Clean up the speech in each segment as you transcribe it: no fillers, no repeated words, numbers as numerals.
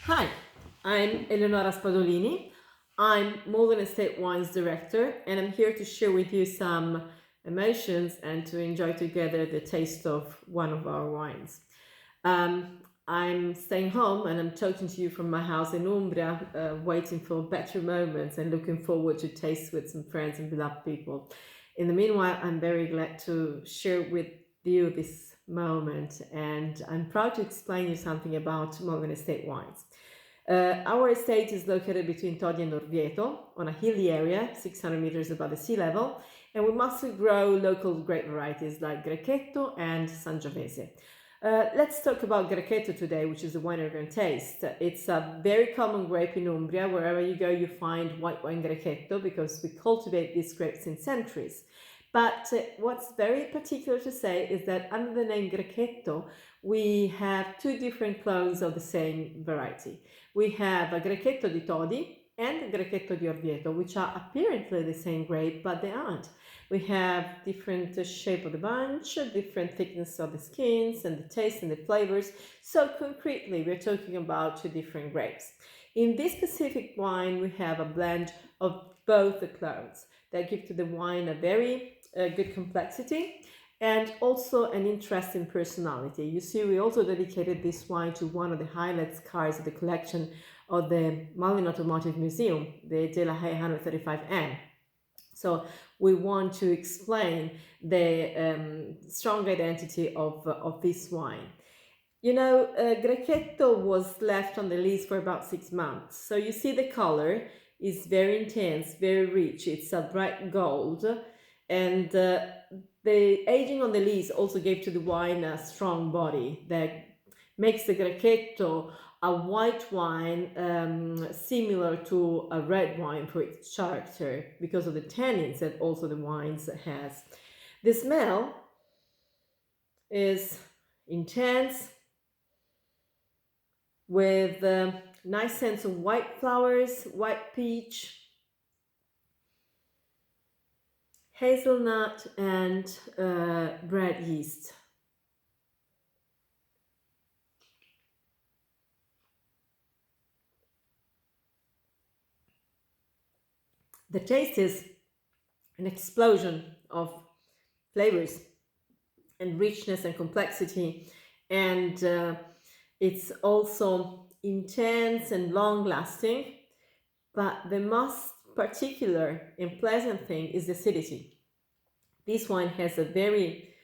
Hi, I'm Eleonora Spadolini. I'm Mullin Estate Wines Director, and I'm here to share with you some emotions and to enjoy together the taste of one of our wines. I'm staying home and I'm talking to you from my house in Umbria, waiting for better moments and looking forward to taste with some friends and beloved people. In the meanwhile, I'm very glad to share with you this moment, and I'm proud to explain you something about Mullin Estate Wines. Our estate is located between Todi and Orvieto on a hilly area, 600 meters above the sea level, and we mostly grow local grape varieties like Grechetto and Sangiovese. Let's talk about Grechetto today, which is the wine we're going to taste. It's a very common grape in Umbria. Wherever you go, you find white wine Grechetto because we cultivate these grapes in centuries. But what's very particular to say is that under the name Grechetto, we have two different clones of the same variety. We have a Grechetto di Todi and a Grechetto di Orvieto, which are apparently the same grape, but they aren't. We have different shape of the bunch, different thickness of the skins and the taste and the flavors. So concretely, we're talking about two different grapes. In this specific wine, we have a blend of both the clones that give to the wine a very good complexity and also an interesting personality. You see, we also dedicated this wine to one of the highlights cars of the collection of the Mullin Automotive Museum, the Delahaye 135M. So we want to explain the strong identity of this wine. You know, Grechetto was left on the lees for about 6 months. So you see the color is very intense, very rich. It's a bright gold. And the aging on the lees also gave to the wine a strong body that makes the Grechetto a white wine similar to a red wine for its character because of the tannins that also the wines has. The smell is intense with a nice sense of white flowers, white peach, hazelnut, and bread yeast. The taste is an explosion of flavors and richness and complexity, and it's also intense and long lasting, but the most particular and pleasant thing is the acidity. This wine has a very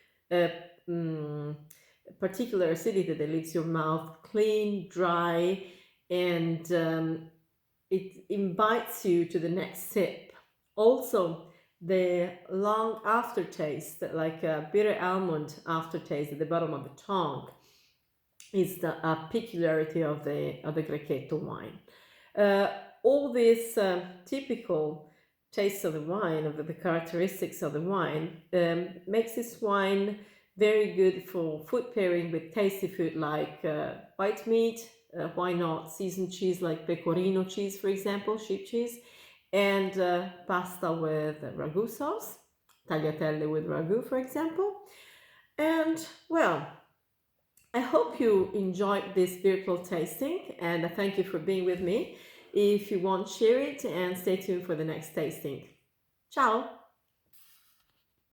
particular acidity that leaves your mouth clean, dry, and it invites you to the next sip. Also, the long aftertaste, like a bitter almond aftertaste at the bottom of the tongue, is a peculiarity of the Grechetto wine. All this typical taste of the wine, of the characteristics of the wine, makes this wine very good for food pairing with tasty food like white meat, why not seasoned cheese like pecorino cheese, for example, sheep cheese, and pasta with ragu sauce, tagliatelle with ragu, for example. And well, I hope you enjoyed this virtual tasting, and I thank you for being with me. If you want, share it and stay tuned for the next tasting. Ciao!